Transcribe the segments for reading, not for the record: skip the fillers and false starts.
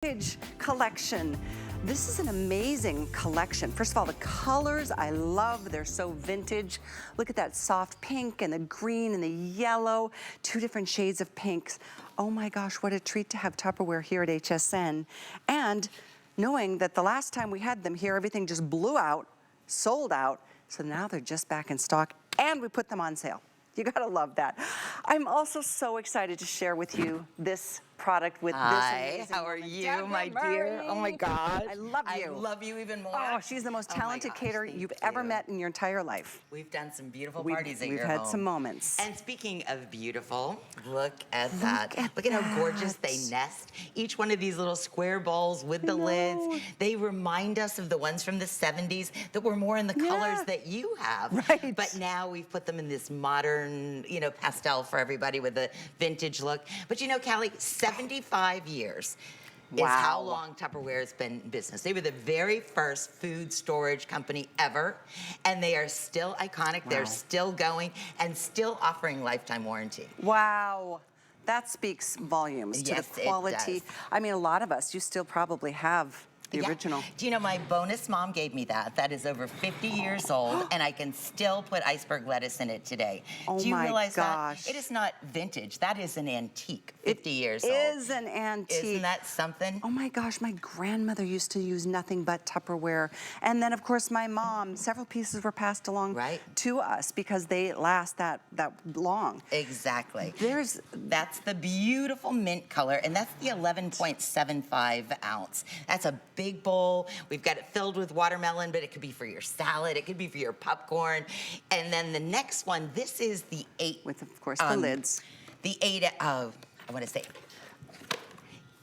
Heritage collection. This is an amazing collection. First of all, the colors I love. They're so vintage. Look at that soft pink and the green and the yellow, 2 different shades of pinks. Oh my gosh, what a treat to have Tupperware here at HSN. And knowing that the last time we had them here, everything just blew out, sold out. So now they're just back in stock and we put them on sale. You gotta love that. I'm also so excited to share with you this product with this amazing how are woman, you, Deborah my dear? Murray. Oh my gosh. I love you. I love you even more. Oh, she's the most talented caterer you've ever met in your entire life. We've done some beautiful parties at your home. We've had some moments. And speaking of beautiful, look at that. Look at how gorgeous they nest. Each one of these little square bowls with the lids, they remind us of the ones from the 70s that were more in the colors that you have. Right. But now we've put them in this modern, pastel for everybody with a vintage look. But Callie, 75 years is how long Tupperware has been in business. They were the very first food storage company ever, and they are still iconic. They're still going and still offering lifetime warranty. Wow. That speaks volumes to the quality. It does. I mean, a lot of us, you still probably have the original. Do you know my bonus mom gave me that? That is over 50 years old, and I can still put iceberg lettuce in it today. Oh Do you realize gosh. that? It is not vintage. That is an antique, 50 years old. It is an antique. Isn't that something? Oh my gosh, my grandmother used to use nothing but Tupperware. And then of course my mom, several pieces were passed along to us because they last that long. Exactly. That's the beautiful mint color, and that's the 11.75 ounce. That's a big bowl. We've got it filled with watermelon, but it could be for your salad. It could be for your popcorn. And then the next one, this is the 8. With, of course, the lids. The 8, I want to say,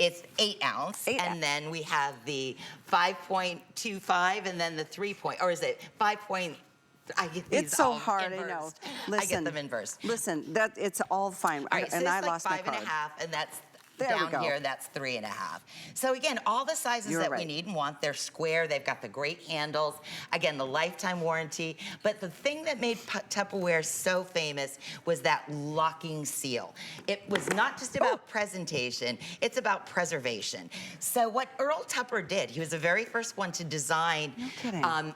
it's 8 ounce. And then we have the 5.25 and then the 3 point, or is it 5 point? I get these it's so hard, I know. Listen, I get them inversed. Listen, it's all fine. All right, so and I like lost my card. 5.5, and that's there down here, that's 3.5. So again, all the sizes that we need and want, they're square, they've got the great handles, again, the lifetime warranty. But the thing that made Tupperware so famous was that locking seal. It was not just about presentation, it's about preservation. So what Earl Tupper did, he was the very first one to design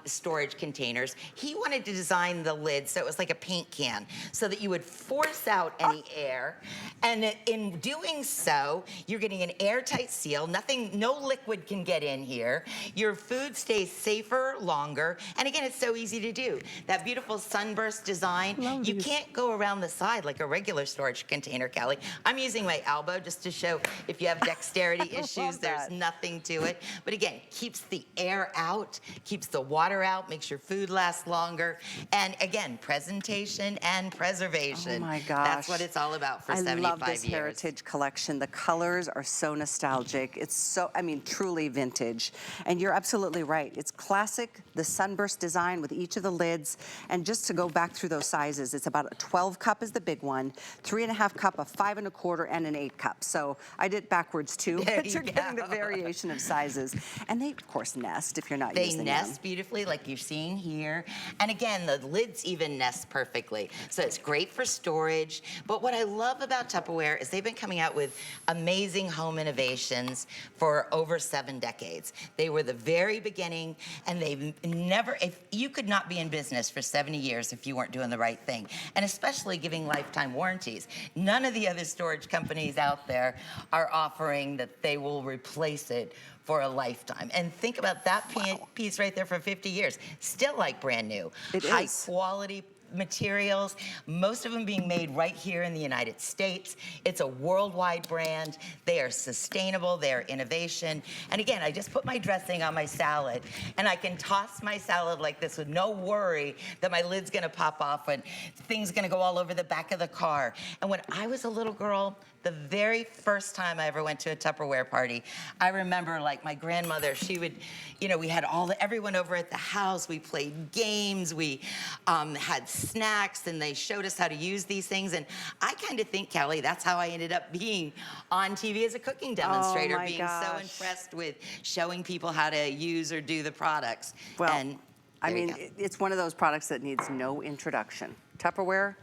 storage containers. He wanted to design the lid so it was like a paint can, so that you would force out any air. And in doing so, you're getting an airtight seal. No liquid can get in here. Your food stays safer longer. And again, it's so easy to do. That beautiful sunburst design, you can't go around the side like a regular storage container, Callie. I'm using my elbow just to show if you have dexterity issues, there's nothing to it. But again, keeps the air out, keeps the water out, makes your food last longer. And again, presentation and preservation. Oh my gosh. That's what it's all about for 75 years. I love this heritage collection. The colors are so nostalgic. It's so, I mean, truly vintage. And you're absolutely right. It's classic, the sunburst design with each of the lids. And just to go back through those sizes, it's about a 12 cup is the big one, 3.5 cup, a 5 1/4, and an 8 cup. So I did it backwards too, but you're getting the variation of sizes. And they, of course, nest if you're not using them. They nest beautifully like you're seeing here. And again, the lids even nest perfectly. So it's great for storage. But what I love about Tupperware is they've been coming out with amazing home innovations for over 7 decades. They were the very beginning, and they've never, if you could not be in business for 70 years if you weren't doing the right thing, and especially giving lifetime warranties. None of the other storage companies out there are offering that they will replace it for a lifetime. And think about that piece right there for 50 years. Still like brand new. High quality materials, most of them being made right here in the United States. It's a worldwide brand. They are sustainable, they are innovation. And again, I just put my dressing on my salad, and I can toss my salad like this with no worry that my lid's gonna pop off and things gonna go all over the back of the car. And when I was a little girl, the very first time I ever went to a Tupperware party, I remember like my grandmother, she would, we had everyone over at the house, we played games, we had snacks, and they showed us how to use these things. And I kind of think, Callie, that's how I ended up being on TV as a cooking demonstrator, being so impressed with showing people how to use or do the products. Well, I mean, it's one of those products that needs no introduction. Tupperware,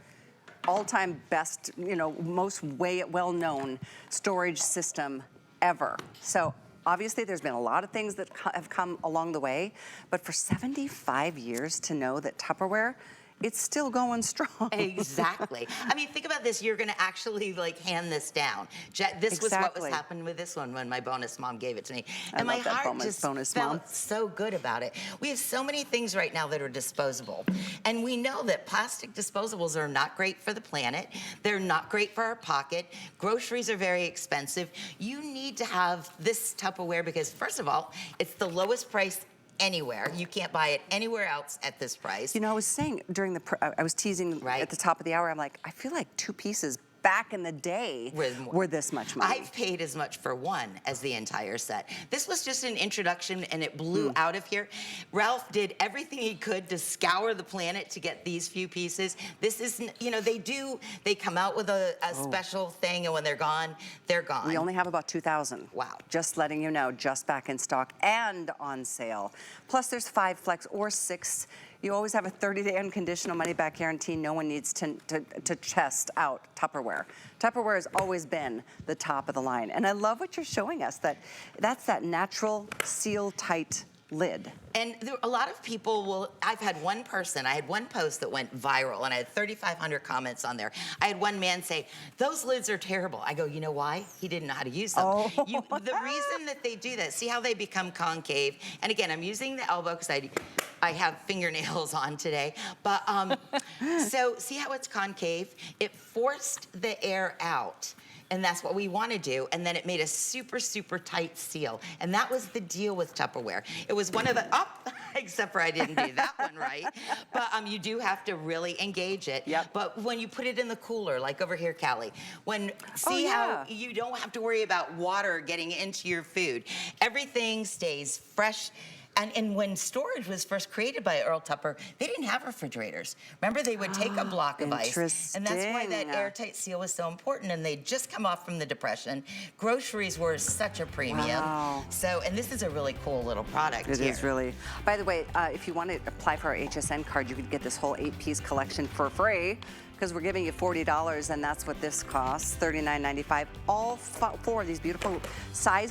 all-time best, most well-known storage system ever. So Obviously, there's been a lot of things that have come along the way, but for 75 years to know that Tupperware, it's still going strong. Exactly. I mean, think about this. You're going to actually like hand this down. This was what was happening with this one when my bonus mom gave it to me. And my heart just felt so good about it. We have so many things right now that are disposable. And we know that plastic disposables are not great for the planet. They're not great for our pocket. Groceries are very expensive. You need to have this Tupperware because, first of all, it's the lowest price anywhere. You can't buy it anywhere else at this price. You know, I was saying during I was teasing at the top of the hour, I'm like, I feel like 2 pieces back in the day were this much money. I've paid as much for one as the entire set. This was just an introduction and it blew out of here. Ralph did everything he could to scour the planet to get these few pieces. This is, you know, they come out with a special thing and when they're gone, they're gone. We only have about 2,000. Wow. Just letting you know, just back in stock and on sale. Plus there's 5 flex or 6. You always have a 30-day unconditional money-back guarantee. No one needs to test out Tupperware. Tupperware has always been the top of the line. And I love what you're showing us, that's that natural seal-tight lid. And a lot of people I had one post that went viral and I had 3,500 comments on there. I had one man say, those lids are terrible. I go, you know why? He didn't know how to use them. Oh. The reason that they do that, see how they become concave? And again, I'm using the elbow because I have fingernails on today. But so see how it's concave? It forced the air out. And that's what we want to do. And then it made a super, super tight seal. And that was the deal with Tupperware. It was one of the, except for I didn't do that one right. But you do have to really engage it. Yep. But when you put it in the cooler, like over here, Callie, how you don't have to worry about water getting into your food. Everything stays fresh. And when storage was first created by Earl Tupper, they didn't have refrigerators. Remember, they would take a block of ice. And that's why that airtight seal was so important. And they'd just come off from the Depression. Groceries were such a premium. Wow. So, and this is a really cool little product It is really. By the way, if you want to apply for our HSN card, you could get this whole 8-piece collection for free because we're giving you $40, and that's what this costs, $39.95. All 4 of these beautiful size